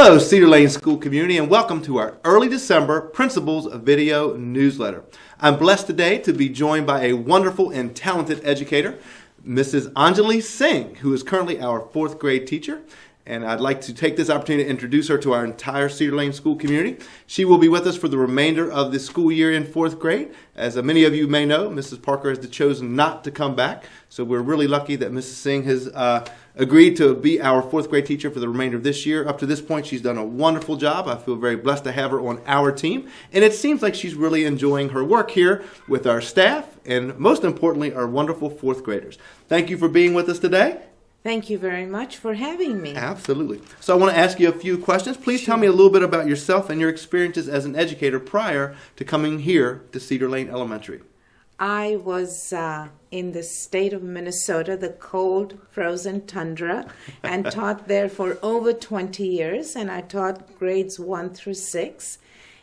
Hello, Cedar Lane School community, and welcome to our early December Principals Video newsletter. I'm blessed today to be joined by a wonderful and talented educator, Mrs. Anjali Singh, who is currently our fourth grade teacher. And I'd like to take this opportunity to introduce her to our entire Cedar Lane School community. She will be with us for the remainder of the school year in fourth grade. As many of you may know, Mrs. Parker has chosen not to come back. So we're really lucky that Mrs. Singh has agreed to be our fourth grade teacher for the remainder of this year. Up to this point, she's done a wonderful job. I feel very blessed to have her on our team. And it seems like she's really enjoying her work here with our staff and, most importantly, our wonderful fourth graders. Thank you for being with us today. Thank you very much for having me. Absolutely. So I want to ask you a few questions. Please tell me a little bit about yourself and your experiences as an educator prior to coming here to Cedar Lane Elementary. I was in the state of Minnesota, the cold, frozen tundra, and taught there for over 20 years, and I taught grades 1 through 6.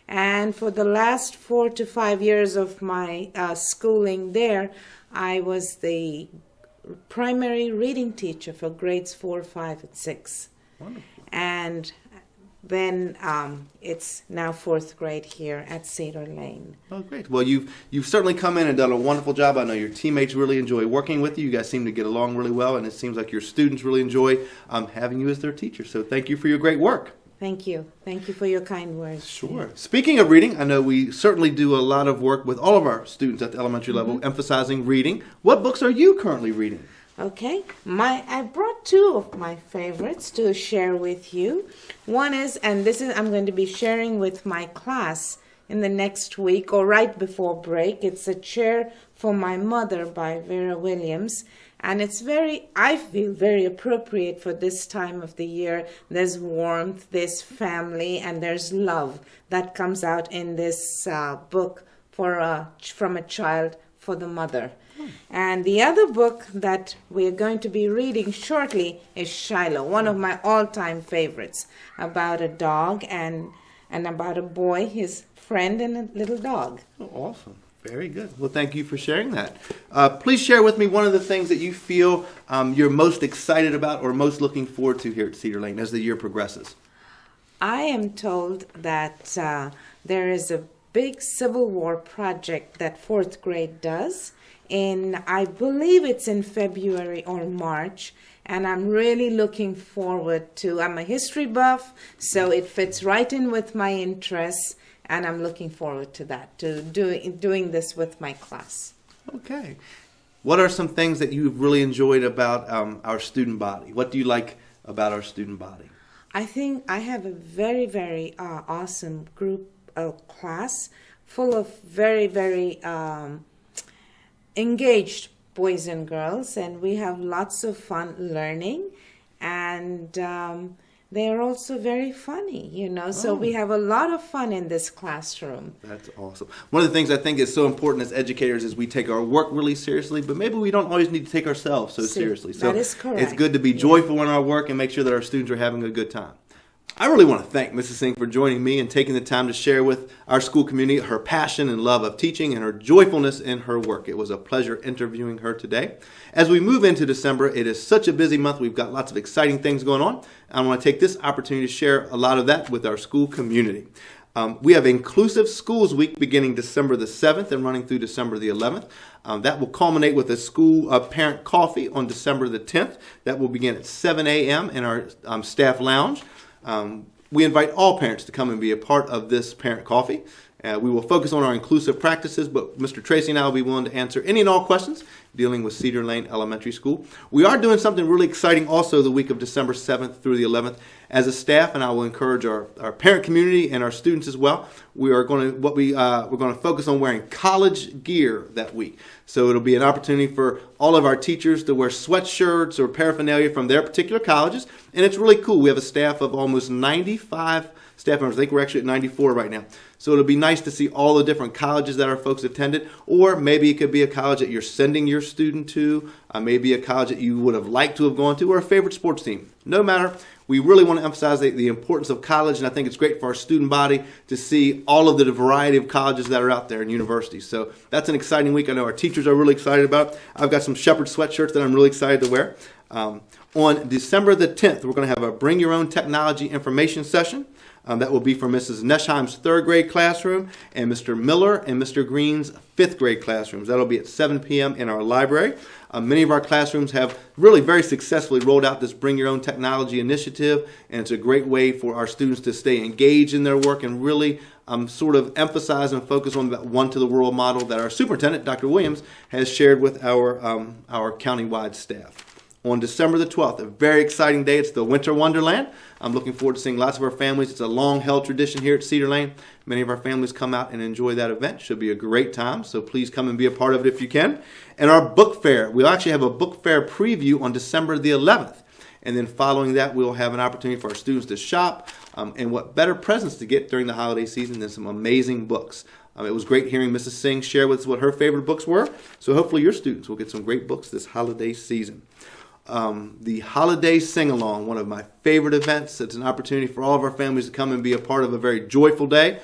And for the last 4 to 5 years of my schooling there, I was the primary reading teacher for grades 4, 5, and 6. Wonderful. And then it's now fourth grade here at Cedar Lane. Oh, great. Well, you've certainly come in and done a wonderful job. I know your teammates really enjoy working with you. You guys seem to get along really well, and it seems like your students really enjoy having you as their teacher. So thank you for your great work. Thank you. Thank you for your kind words. Sure. Speaking of reading, I know we certainly do a lot of work with all of our students at the elementary level, emphasizing reading. What books are you currently reading? Okay, I brought two of my favorites to share with you. One is, and this is I'm going to be sharing with my class in the next week or right before break. It's A Chair for My Mother by Vera Williams. And it's I feel very appropriate for this time of the year. There's warmth, there's family, and there's love that comes out in this book from a child for the mother. And the other book that we're going to be reading shortly is Shiloh, one of my all-time favorites, about a dog and about a boy, his friend, and a little dog. Oh, awesome. Very good. Well, thank you for sharing that. Please share with me one of the things that you feel you're most excited about or most looking forward to here at Cedar Lane as the year progresses. I am told that there is a big Civil War project that fourth grade does. I believe it's in February or March, and I'm really looking forward to. I'm a history buff, so it fits right in with my interests, and I'm looking forward to that, to doing this with my class. Okay. What are some things that you've really enjoyed about our student body? What do you like about our student body? I think I have a very, very awesome group of class full of very, very engaged boys and girls, and we have lots of fun learning, and they're also very funny, so we have a lot of fun in this classroom. That's awesome. One of the things I think is so important as educators is we take our work really seriously, but maybe we don't always need to take ourselves so seriously. So that is correct. It's good to be joyful in our work and make sure that our students are having a good time. I really want to thank Mrs. Singh for joining me and taking the time to share with our school community her passion and love of teaching and her joyfulness in her work. It was a pleasure interviewing her today. As we move into December, it is such a busy month. We've got lots of exciting things going on. I want to take this opportunity to share a lot of that with our school community. We have Inclusive Schools Week beginning December the 7th and running through December the 11th. That will culminate with a school parent coffee on December the 10th. That will begin at 7 a.m. in our staff lounge. We invite all parents to come and be a part of this parent coffee. We will focus on our inclusive practices, but Mr. Tracy and I will be willing to answer any and all questions dealing with Cedar Lane Elementary School. We are doing something really exciting also the week of December 7th through the 11th as a staff, and I will encourage our parent community and our students as well. We're going to focus on wearing college gear that week. So it'll be an opportunity for all of our teachers to wear sweatshirts or paraphernalia from their particular colleges, and it's really cool. We have a staff of almost 95 staff members. I think we're actually at 94 right now. So it'll be nice to see all the different colleges that our folks attended, or maybe it could be a college that you're sending your student to, maybe a college that you would have liked to have gone to, or a favorite sports team. No matter, we really want to emphasize the importance of college, and I think it's great for our student body to see all of the variety of colleges that are out there and universities. So that's an exciting week. I know our teachers are really excited about it. I've got some Shepherd sweatshirts that I'm really excited to wear. On December the 10th, we're going to have a Bring Your Own Technology Information session. That will be for Mrs. Neschheim's 3rd grade classroom and Mr. Miller and Mr. Green's 5th grade classrooms. That'll be at 7 p.m. in our library. Many of our classrooms have really very successfully rolled out this Bring Your Own Technology initiative, and it's a great way for our students to stay engaged in their work and really sort of emphasize and focus on that one to the world model that our superintendent, Dr. Williams, has shared with our countywide staff. On December the 12th, a very exciting day. It's the Winter Wonderland. I'm looking forward to seeing lots of our families. It's a long-held tradition here at Cedar Lane. Many of our families come out and enjoy that event. Should be a great time, so please come and be a part of it if you can. And our book fair. We'll actually have a book fair preview on December the 11th. And then following that, we'll have an opportunity for our students to shop. And what better presents to get during the holiday season than some amazing books. It was great hearing Mrs. Singh share with us what her favorite books were. So hopefully your students will get some great books this holiday season. The Holiday Sing-Along, one of my favorite events. It's an opportunity for all of our families to come and be a part of a very joyful day.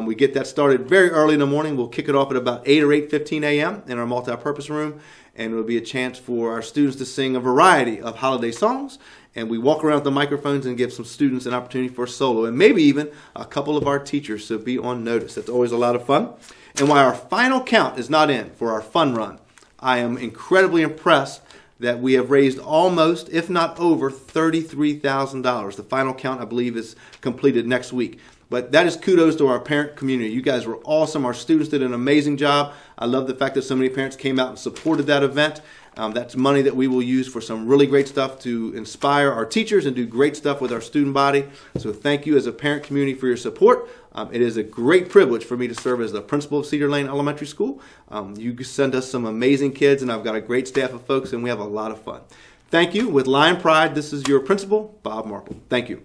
We get that started very early in the morning. We'll kick it off at about 8 or 8:15 a.m. in our multi-purpose room, and it'll be a chance for our students to sing a variety of holiday songs. And we walk around with the microphones and give some students an opportunity for a solo, and maybe even a couple of our teachers to be on notice. That's always a lot of fun. And while our final count is not in for our fun run, I am incredibly impressed that we have raised almost, if not over, $33,000. The final count, I believe, is completed next week. But that is kudos to our parent community. You guys were awesome. Our students did an amazing job. I love the fact that so many parents came out and supported that event. That's money that we will use for some really great stuff to inspire our teachers and do great stuff with our student body. So thank you as a parent community for your support. It is a great privilege for me to serve as the principal of Cedar Lane Elementary School. You send us some amazing kids, and I've got a great staff of folks, and we have a lot of fun. Thank you. With Lion Pride, this is your principal, Bob Marple. Thank you.